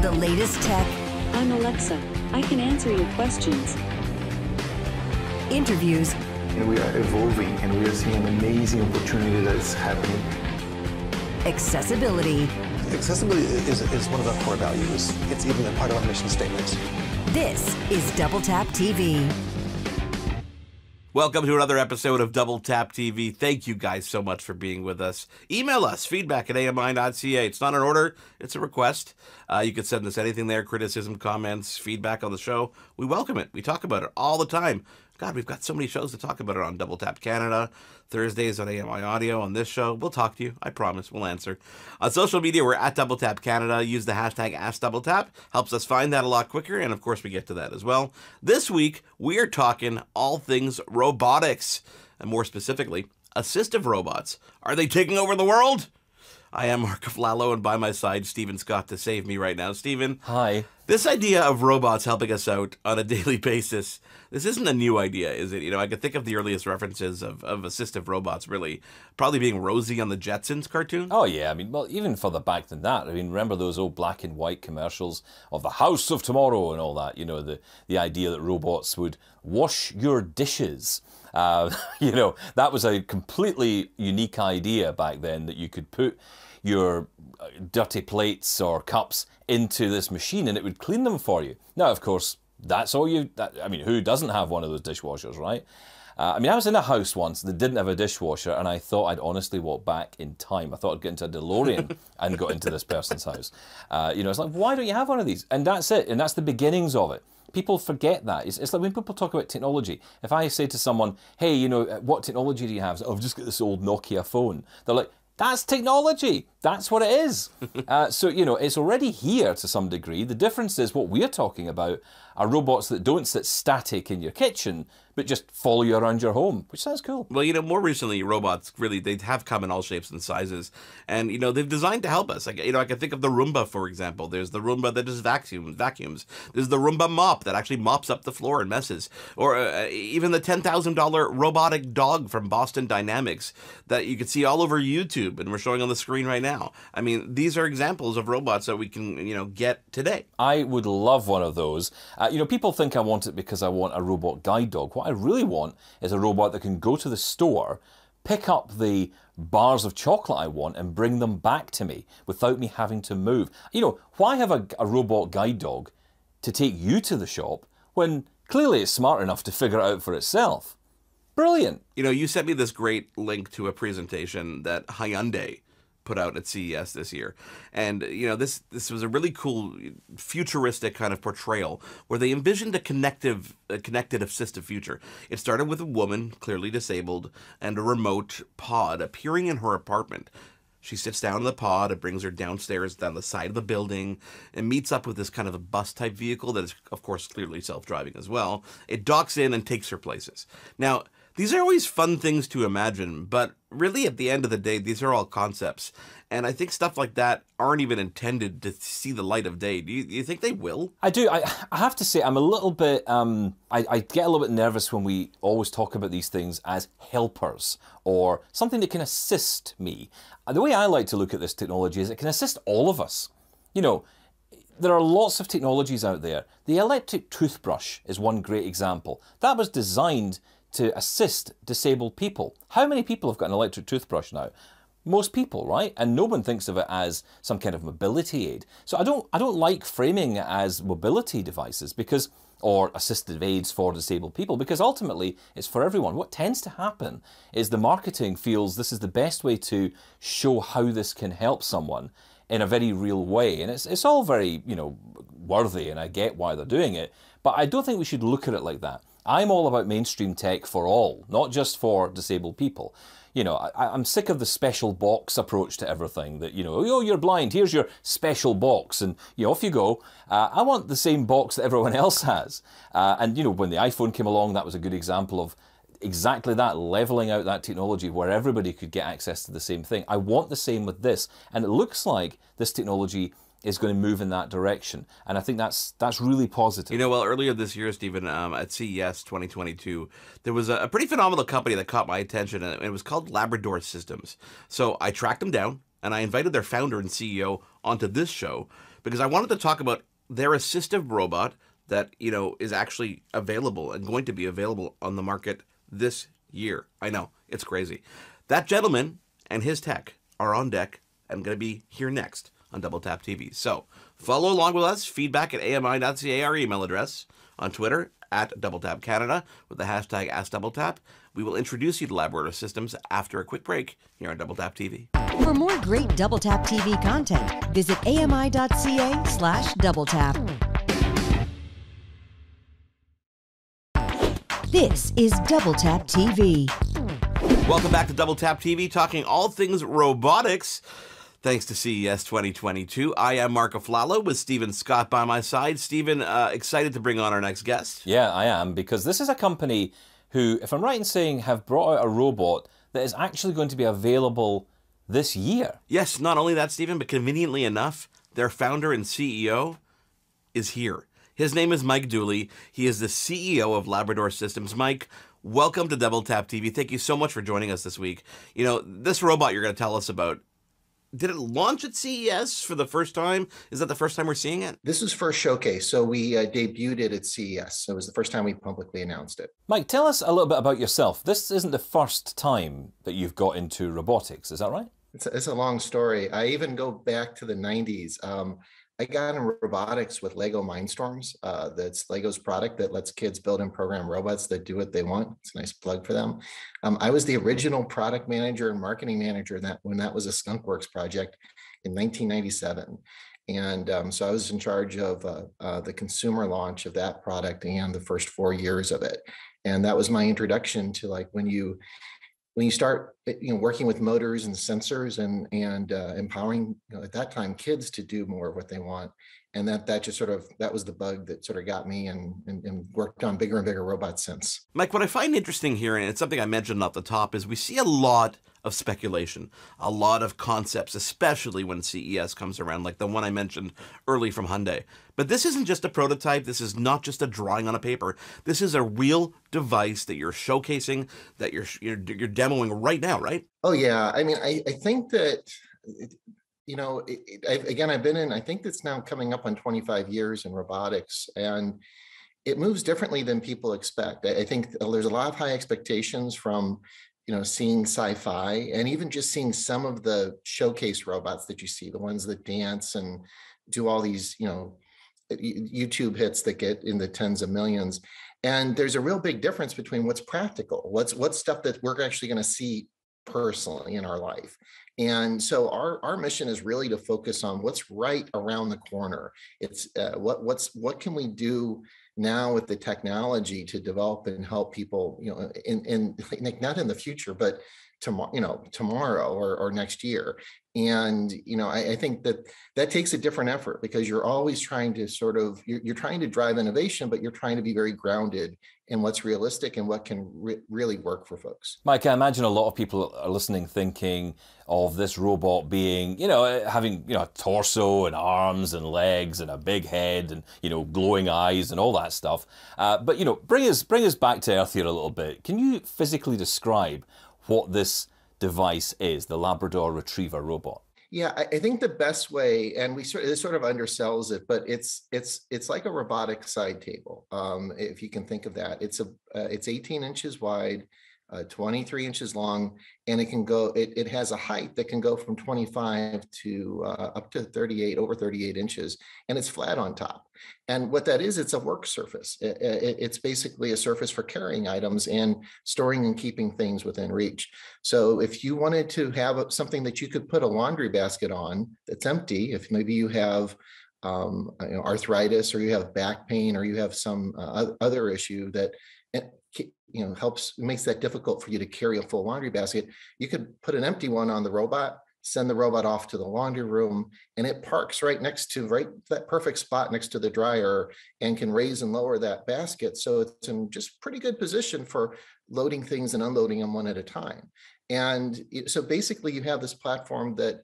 the latest tech, I'm Alexa. I can answer your questions. interviews, And we are evolving, and we are seeing an amazing opportunity that is happening. accessibility. Accessibility is one of our core values. It's even a part of our mission statement. This is Double Tap TV. Welcome to another episode of Double Tap TV. Thank you guys so much for being with us. Email us, feedback@ami.ca. It's not an order, it's a request. You can send us anything there, criticism, comments, feedback on the show. We welcome it. We talk about it all the time. God, we've got so many shows to talk about it on Double Tap Canada, Thursdays on AMI Audio, on this show. We'll talk to you. I promise. We'll answer. On social media, we're at Double Tap Canada. Use the hashtag AskDoubleTap. Helps us find that a lot quicker, and of course, we get to that as well. This week, we are talking all things robotics, and more specifically, assistive robots. Are they taking over the world? I am Mark Lalo, and by my side, Stephen Scott to save me right now. Stephen. Hi. This idea of robots helping us out on a daily basis, this isn't a new idea, is it? You know, I could think of the earliest references of assistive robots, really, probably being Rosie on the Jetsons cartoon. Oh, yeah. I mean, well, even further back than that. I mean, remember those old black and white commercials of the House of Tomorrow and all that? You know, the idea that robots would wash your dishes. You know, that was a completely unique idea back then, that you could put your dirty plates or cups into this machine and it would clean them for you. Now, of course, that's all I mean, who doesn't have one of those dishwashers, right? I mean, I was in a house once that didn't have a dishwasher, and I thought I'd honestly walk back in time. I thought I'd get into a DeLorean and got into this person's house. You know, it's like, why don't you have one of these? And that's it, and that's the beginnings of it. People forget that. It's like when people talk about technology. If I say to someone, hey, you know, what technology do you have? Oh, I've just got this old Nokia phone. They're like, that's technology. That's what it is. So, you know, it's already here to some degree. The difference is what we're talking about are robots that don't sit static in your kitchen, but just follow you around your home, which sounds cool. Well, you know, more recently, robots really, they have come in all shapes and sizes. And, you know, they've designed to help us. Like, you know, I can think of the Roomba, for example. There's the Roomba that just vacuums. There's the Roomba mop that actually mops up the floor and messes. Or even the $10,000 robotic dog from Boston Dynamics that you can see all over YouTube, and we're showing on the screen right now. I mean, these are examples of robots that we can, you know, get today. I would love one of those. You know, people think I want it because I want a robot guide dog. What I really want is a robot that can go to the store, pick up the bars of chocolate I want and bring them back to me without me having to move. You know, why have a robot guide dog to take you to the shop when clearly it's smart enough to figure it out for itself? Brilliant. You know, you sent me this great link to a presentation that Hyundai put out at CES this year. And, you know, this was a really cool futuristic kind of portrayal where they envisioned a connected assistive future. It started with a woman, clearly disabled, and a remote pod appearing in her apartment. She sits down in the pod, it brings her downstairs down the side of the building, and meets up with this kind of a bus-type vehicle that is, of course, clearly self-driving as well. It docks in and takes her places. Now, these are always fun things to imagine, but really at the end of the day, these are all concepts. And I think stuff like that aren't even intended to see the light of day. Do you think they will? I do. I have to say, I'm a little bit, I get a little bit nervous when we always talk about these things as helpers or something that can assist me. The way I like to look at this technology is it can assist all of us. You know, there are lots of technologies out there. The electric toothbrush is one great example. That was designed to assist disabled people. How many people have got an electric toothbrush now? Most people, right? And no one thinks of it as some kind of mobility aid. So I don't like framing it as mobility devices or assistive aids for disabled people, because ultimately it's for everyone. What tends to happen is the marketing feels this is the best way to show how this can help someone in a very real way. And it's all very, you know, worthy, and I get why they're doing it, but I don't think we should look at it like that. I'm all about mainstream tech for all, not just for disabled people. You know, I'm sick of the special box approach to everything that, you know, oh, you're blind, here's your special box, and, you know, off you go. I want the same box that everyone else has. And, you know, when the iPhone came along, that was a good example of exactly that, leveling out that technology where everybody could get access to the same thing. I want the same with this, and it looks like this technology is going to move in that direction, and I think that's really positive. You know, well, earlier this year, Stephen, at CES 2022, there was a pretty phenomenal company that caught my attention, and it was called Labrador Systems. So I tracked them down, and I invited their founder and CEO onto this show because I wanted to talk about their assistive robot that, is actually available and going to be available on the market this year. I know, it's crazy. That gentleman and his tech are on deck and going to be here next on Double Tap TV. So follow along with us, feedback at ami.ca, our email address, on Twitter at Double Tap Canada with the hashtag AskDoubleTap. We will introduce you to Labrador Systems after a quick break here on Double Tap TV. For more great Double Tap TV content, visit ami.ca/doubletap. This is Double Tap TV. Welcome back to Double Tap TV, talking all things robotics. Thanks to CES 2022. I am Mark Aflalo with Stephen Scott by my side. Stephen, excited to bring on our next guest. Yeah, I am, because this is a company who, if I'm right in saying, have brought out a robot that is actually going to be available this year. Yes, not only that, Stephen, but conveniently enough, their founder and CEO is here. His name is Mike Dooley. He is the CEO of Labrador Systems. Mike, welcome to Double Tap TV. Thank you so much for joining us this week. This robot you're going to tell us about, did it launch at CES for the first time? Is that the first time we're seeing it? This is first showcase. So we debuted it at CES. So it was the first time we publicly announced it. Mike, tell us a little bit about yourself. This isn't the first time that you've got into robotics, is that right? It's a long story. I even go back to the 90s. I got in robotics with Lego Mindstorms. That's Lego's product that lets kids build and program robots that do what they want. It's a nice plug for them. I was the original product manager and marketing manager when that was a Skunkworks project in 1997. And so I was in charge of the consumer launch of that product and the first 4 years of it. And that was my introduction to when you start working with motors and sensors and empowering at that time kids to do more of what they want, and that was the bug that sort of got me and worked on bigger and bigger robots since. Mike, what I find interesting here, and it's something I mentioned off the top, is we see a lot of speculation, a lot of concepts, especially when CES comes around, like the one I mentioned early from Hyundai. But this isn't just a prototype. This is not just a drawing on a paper. This is a real device that you're showcasing, that you're demoing right now, right? Oh yeah, I mean, I think that I've been in. I think it's now coming up on 25 years in robotics, and it moves differently than people expect. I think there's a lot of high expectations from seeing sci-fi, and even just seeing some of the showcase robots that you see, the ones that dance and do all these, YouTube hits that get in the tens of millions. And there's a real big difference between what's practical, what's stuff that we're actually going to see personally in our life. And so our mission is really to focus on what's right around the corner. It's what can we do now with the technology to develop and help people, not in the future, but tomorrow or next year. And I think that takes a different effort, because you're always trying to you're trying to drive innovation, but you're trying to be very grounded in what's realistic and what can really work for folks. Mike, I imagine a lot of people are listening thinking of this robot being, having, a torso and arms and legs and a big head and, glowing eyes and all that stuff. But, bring us back to earth here a little bit. Can you physically describe what this device is, the Labrador Retriever robot? Yeah, I think the best way, and this sort of undersells it, but it's like a robotic side table, if you can think of that. It's 18 inches wide, 23 inches long, and it has a height that can go from 25 to up to 38, over 38 inches, and it's flat on top. And what that is, it's a work surface. It's basically a surface for carrying items and storing and keeping things within reach. So if you wanted to have something that you could put a laundry basket on that's empty, if maybe you have arthritis, or you have back pain, or you have some other issue that makes that difficult for you to carry a full laundry basket, you could put an empty one on the robot, send the robot off to the laundry room, and it parks right that perfect spot next to the dryer, and can raise and lower that basket. So it's in just pretty good position for loading things and unloading them one at a time. And so basically you have this platform that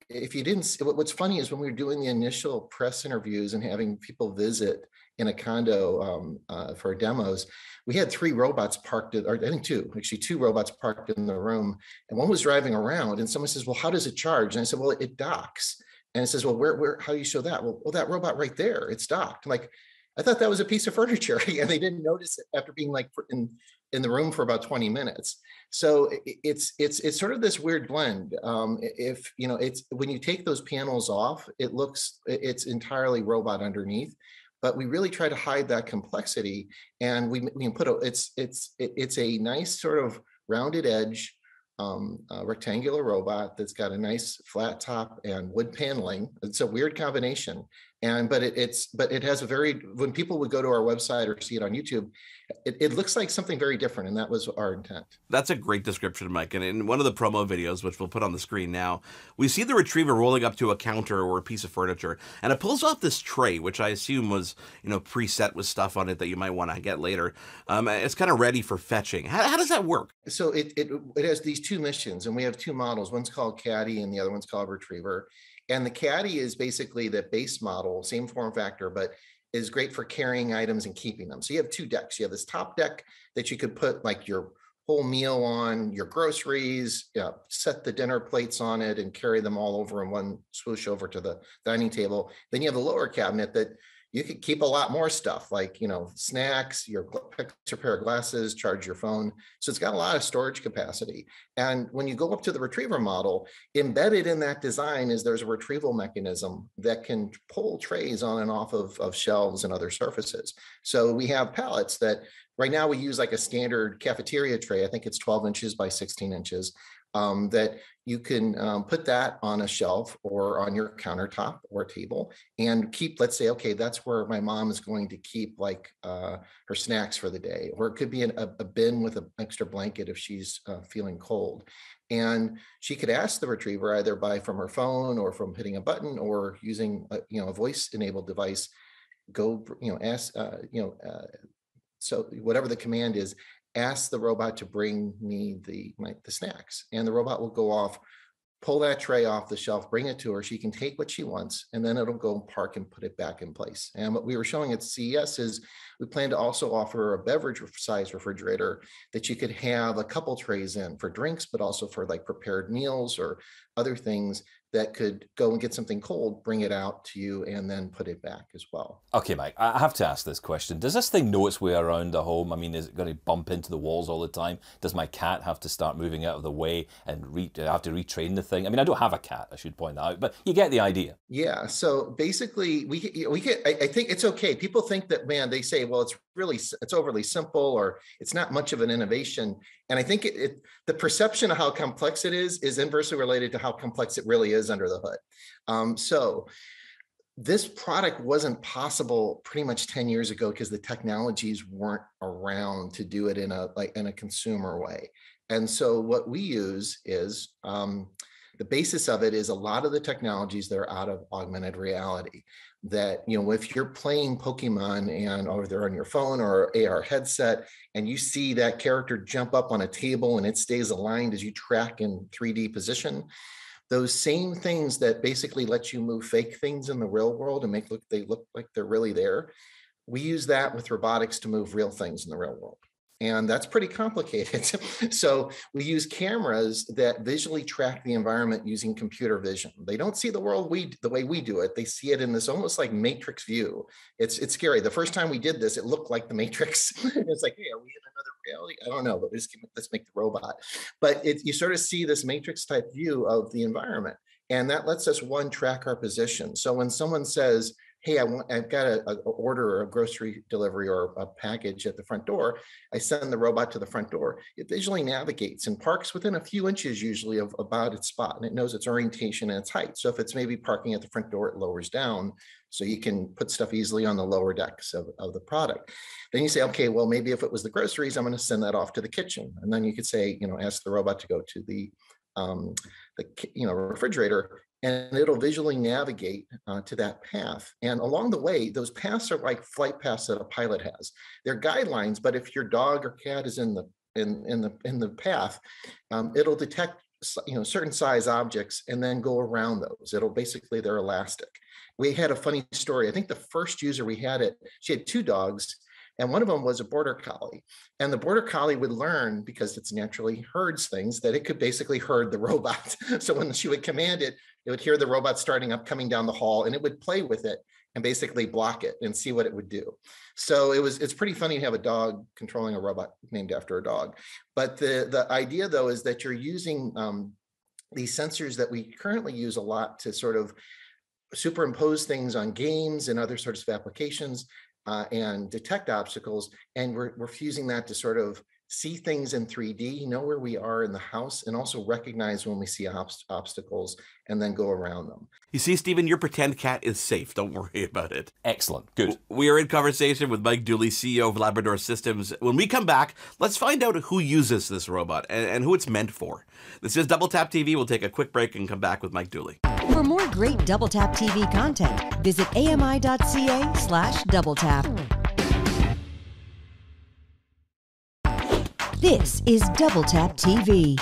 if you didn't, what's funny is when we were doing the initial press interviews and having people visit in a condo for demos, we had 3 robots parked, or I think 2 robots parked in the room, and one was driving around, and someone says, well, how does it charge? And I said, well, it docks. And it says, well, how do you show that? Well, that robot right there, it's docked. I'm like, I thought that was a piece of furniture. And they didn't notice it after being like in the room for about 20 minutes. So it's sort of this weird blend. If, you know, it's when you take those panels off, it's entirely robot underneath, but we really try to hide that complexity. And we can put it's a nice sort of rounded edge, a rectangular robot that's got a nice flat top and wood paneling. It's a weird combination. But it has a very, when people would go to our website or see it on YouTube, it looks like something very different, and that was our intent. That's a great description, Mike. And in one of the promo videos, which we'll put on the screen now, we see the retriever rolling up to a counter or a piece of furniture, and it pulls off this tray, which I assume was, you know, preset with stuff on it that you might want to get later. It's kind of ready for fetching. How does that work? So it has these two missions, and we have two models. One's called Caddy, and the other one's called Retriever. And the Caddy is basically the base model, same form factor, but is great for carrying items and keeping them. So you have two decks. You have this top deck that you could put like your whole meal on, your groceries, set the dinner plates on it and carry them all over in one swoosh over to the dining table. Then you have the lower cabinet that you could keep a lot more stuff like, you know, snacks, your pair of glasses, charge your phone. So it's got a lot of storage capacity. And when you go up to the Retriever model, embedded in that design is there's a retrieval mechanism that can pull trays on and off of shelves and other surfaces. So we have pallets that right now we use like a standard cafeteria tray. I think it's 12 inches by 16 inches. That you can put that on a shelf or on your countertop or table and keep, let's say, okay, that's where my mom is going to keep like her snacks for the day. Or it could be a bin with an extra blanket if she's feeling cold. And she could ask the Retriever either from her phone or from hitting a button or using a voice-enabled device, ask, so whatever the command is, ask the robot to bring me the snacks, and the robot will go off, pull that tray off the shelf, bring it to her. She can take what she wants, and then it'll go park and put it back in place. And what we were showing at CES is we plan to also offer a beverage size refrigerator that you could have a couple trays in for drinks, but also for like prepared meals or other things that could go and get something cold, bring it out to you, and then put it back as well. Okay, Mike, I have to ask this question. Does this thing know its way around the home? I mean, is it going to bump into the walls all the time? Does my cat have to start moving out of the way and have to retrain the thing? I mean, I don't have a cat, I should point that out, but you get the idea. Yeah, so basically we get, I think it's okay. People think that, man, they say, well, it's overly simple or it's not much of an innovation. And I think the perception of how complex it is inversely related to how complex it really is under the hood. So this product wasn't possible pretty much 10 years ago because the technologies weren't around to do it in a consumer way. And so what we use is the basis of it is a lot of the technologies that are out of augmented reality. That, if you're playing Pokemon or they're on your phone or AR headset and you see that character jump up on a table and it stays aligned as you track in 3D position, those same things that basically let you move fake things in the real world and they look like they're really there, we use that with robotics to move real things in the real world. And that's pretty complicated. So we use cameras that visually track the environment using computer vision. They don't see the world the way we do it. They see it in this almost like matrix view. It's scary. The first time we did this, it looked like the Matrix. It's like, hey, are we in another reality? I don't know, but let's make the robot. But you sort of see this matrix type view of the environment. And that lets us, track our position. So when someone says, hey, I've got an order or a grocery delivery or a package at the front door, I send the robot to the front door. It visually navigates and parks within a few inches usually of about its spot, and it knows its orientation and its height. So if it's maybe parking at the front door, it lowers down so you can put stuff easily on the lower decks of the product. Then you say, okay, well, maybe if it was the groceries, I'm going to send that off to the kitchen. And then you could say, ask the robot to go to the refrigerator, and it'll visually navigate to that path. And along the way, those paths are like flight paths that a pilot has. They're guidelines, but if your dog or cat is in the path, it'll detect certain size objects and then go around those. They're elastic. We had a funny story. I think the first user we had she had two dogs. And one of them was a border collie. And the border collie would learn, because it's naturally herds things, that it could basically herd the robot. So when she would command it, It would hear the robot starting up, coming down the hall, and it would play with it and basically block it and see what it would do. So it's pretty funny to have a dog controlling a robot named after a dog. But the idea, though, is that you're using these sensors that we currently use a lot to sort of superimpose things on games and other sorts of applications and detect obstacles. And we're fusing that to sort of see things in 3D, know where we are in the house, and also recognize when we see obstacles and then go around them. You see, Stephen, your pretend cat is safe. Don't worry about it. Excellent. Good. We are in conversation with Mike Dooley, CEO of Labrador Systems. When we come back, let's find out who uses this robot and who it's meant for. This is Double Tap TV. We'll take a quick break and come back with Mike Dooley. For more great Double Tap TV content, visit ami.ca/doubletap. This is Double Tap TV.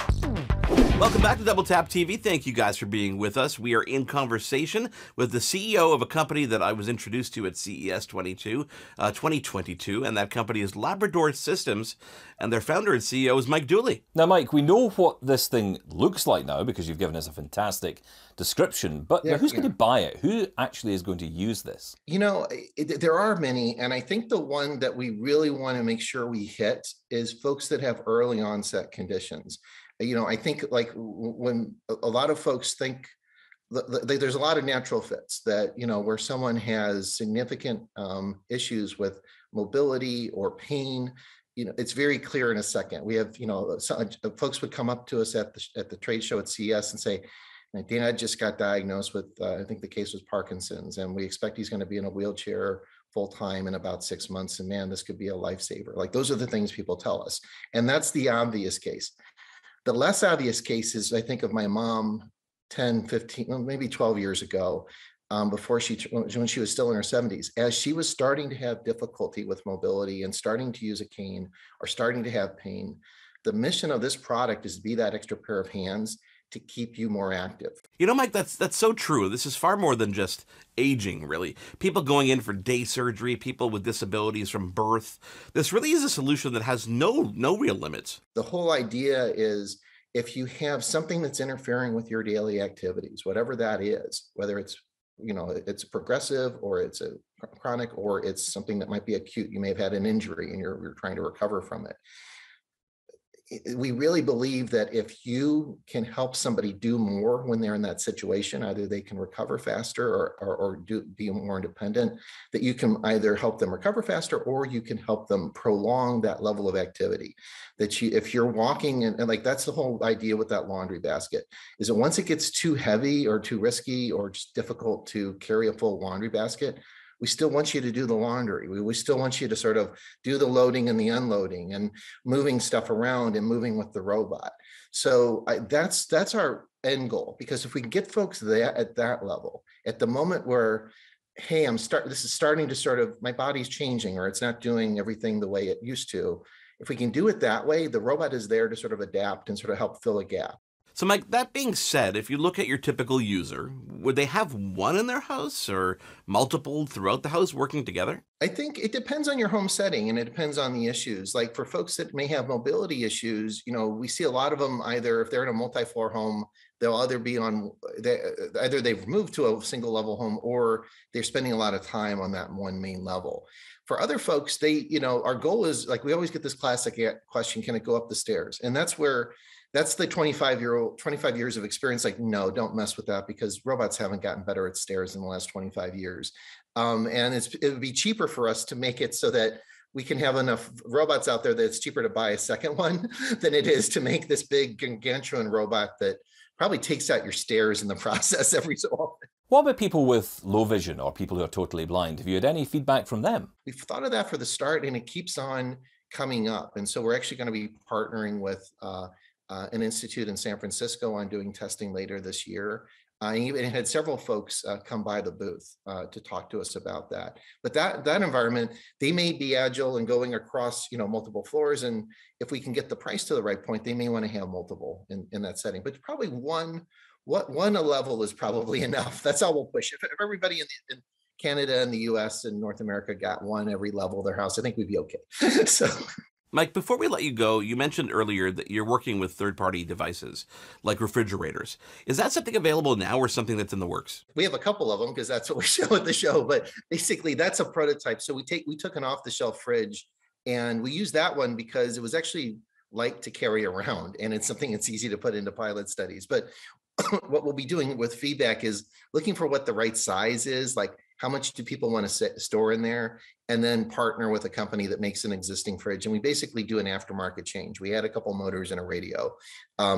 Welcome back to Double Tap TV. Thank you guys for being with us. We are in conversation with the CEO of a company that I was introduced to at CES 2022, and that company is Labrador Systems, and their founder and CEO is Mike Dooley. Now, Mike, we know what this thing looks like now because you've given us a fantastic description, but who's going to buy it? Who actually is going to use this? You know, there are many, and I think the one that we really want to make sure we hit is folks that have early onset conditions. You know, I think like when a lot of folks think there's a lot of natural fits that, you know, where someone has significant issues with mobility or pain, you know, it's very clear in a second. We have, you know, folks would come up to us at the trade show at CES and say, Dana just got diagnosed with, I think the case was Parkinson's, and we expect he's going to be in a wheelchair full time in about 6 months. And man, this could be a lifesaver. Like those are the things people tell us. And that's the obvious case. The less obvious case is, I think, of my mom 10, 15, well, maybe 12 years ago, when she was still in her 70s, as she was starting to have difficulty with mobility and starting to use a cane or starting to have pain. The mission of this product is to be that extra pair of hands to keep you more active. You know, Mike, that's so true. This is far more than just aging, really. People going in for day surgery, people with disabilities from birth. This really is a solution that has no real limits. The whole idea is if you have something that's interfering with your daily activities, whatever that is, whether it's, you know, it's progressive or it's a chronic or it's something that might be acute, you may have had an injury and you're trying to recover from it. We really believe that if you can help somebody do more when they're in that situation, either they can recover faster or be more independent, that you can either help them recover faster or you can help them prolong that level of activity. That if you're walking and like that's the whole idea with that laundry basket, is that once it gets too heavy or too risky or just difficult to carry a full laundry basket, we still want you to do the laundry. We still want you to sort of do the loading and the unloading and moving stuff around and moving with the robot. So that's our end goal, because if we can get folks at that level, at the moment where, hey, this is starting to sort of, my body's changing or it's not doing everything the way it used to. If we can do it that way, the robot is there to sort of adapt and sort of help fill a gap. So, Mike, that being said, if you look at your typical user, would they have one in their house or multiple throughout the house working together? I think it depends on your home setting and it depends on the issues. Like for folks that may have mobility issues, you know, we see a lot of them either if they're in a multi-floor home, they'll either they've moved to a single level home or they're spending a lot of time on that one main level. For other folks, our goal is like, we always get this classic question, can it go up the stairs? And that's the 25 years of experience. Like, no, don't mess with that because robots haven't gotten better at stairs in the last 25 years. And it would be cheaper for us to make it so that we can have enough robots out there that it's cheaper to buy a second one than it is to make this big gargantuan robot that probably takes out your stairs in the process every so often. What about people with low vision or people who are totally blind? Have you had any feedback from them? We've thought of that for the start and it keeps on coming up. And so we're actually going to be partnering with an institute in San Francisco on doing testing later this year. I even had several folks come by the booth to talk to us about that. But that environment, they may be agile and going across, multiple floors. And if we can get the price to the right point, they may want to have multiple in that setting. But probably one a level is probably enough. That's all we'll push. If everybody in Canada and the US and North America got one every level of their house, I think we'd be okay. So. Mike, before we let you go, you mentioned earlier that you're working with third-party devices like refrigerators. Is that something available now or something that's in the works? We have a couple of them because that's what we show at the show, but basically that's a prototype. So we took an off-the-shelf fridge and we used that one because it was actually light to carry around, and it's something that's easy to put into pilot studies. But what we'll be doing with feedback is looking for what the right size is, like how much do people want to store in there, and then partner with a company that makes an existing fridge. And we basically do an aftermarket change. We add a couple motors and a radio.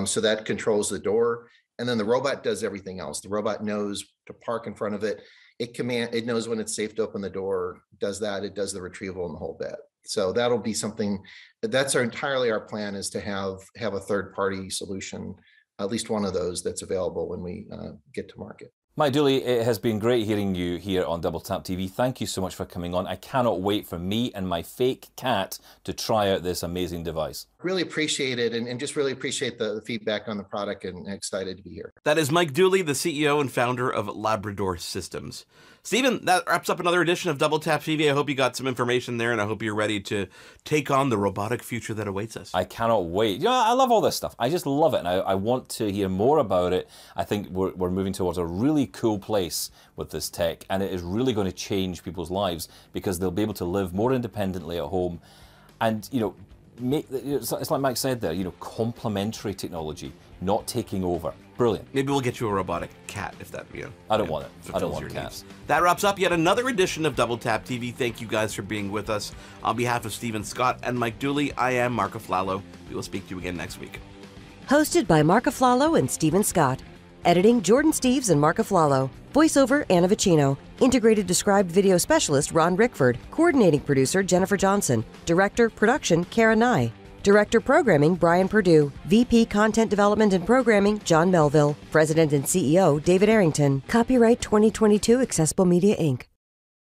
So that controls the door. And then the robot does everything else. The robot knows to park in front of it. It knows when it's safe to open the door, does that, it does the retrieval and the whole bit. So that'll be something, that's entirely our plan, is to have a third-party solution, at least one of those that's available when we get to market. Mike Dooley, it has been great hearing you here on Double Tap TV. Thank you so much for coming on. I cannot wait for me and my fake cat to try out this amazing device. Really appreciate it, and just really appreciate the feedback on the product, and excited to be here. That is Mike Dooley, the CEO and founder of Labrador Systems. Stephen, that wraps up another edition of Double Tap TV. I hope you got some information there, and I hope you're ready to take on the robotic future that awaits us. I cannot wait. You know, I love all this stuff. I just love it, and I want to hear more about it. I think we're moving towards a really cool place with this tech, and it is really going to change people's lives because they'll be able to live more independently at home. And, you know, it's like Mike said there, you know, complementary technology, not taking over. Brilliant. Maybe we'll get you a robotic cat if that, you know. I don't want it. I don't want cats. That wraps up yet another edition of Double Tap TV. Thank you guys for being with us. On behalf of Stephen Scott and Mike Dooley, I am Mark Aflalo. We will speak to you again next week. Hosted by Mark Aflalo and Stephen Scott. Editing Jordan Steves and Mark Aflalo. Voiceover Anna Vicino. Integrated Described Video Specialist Ron Rickford. Coordinating Producer Jennifer Johnson. Director Production Kara Nye. Director Programming Brian Perdue. VP Content Development and Programming John Melville. President and CEO David Arrington. Copyright 2022 Accessible Media Inc.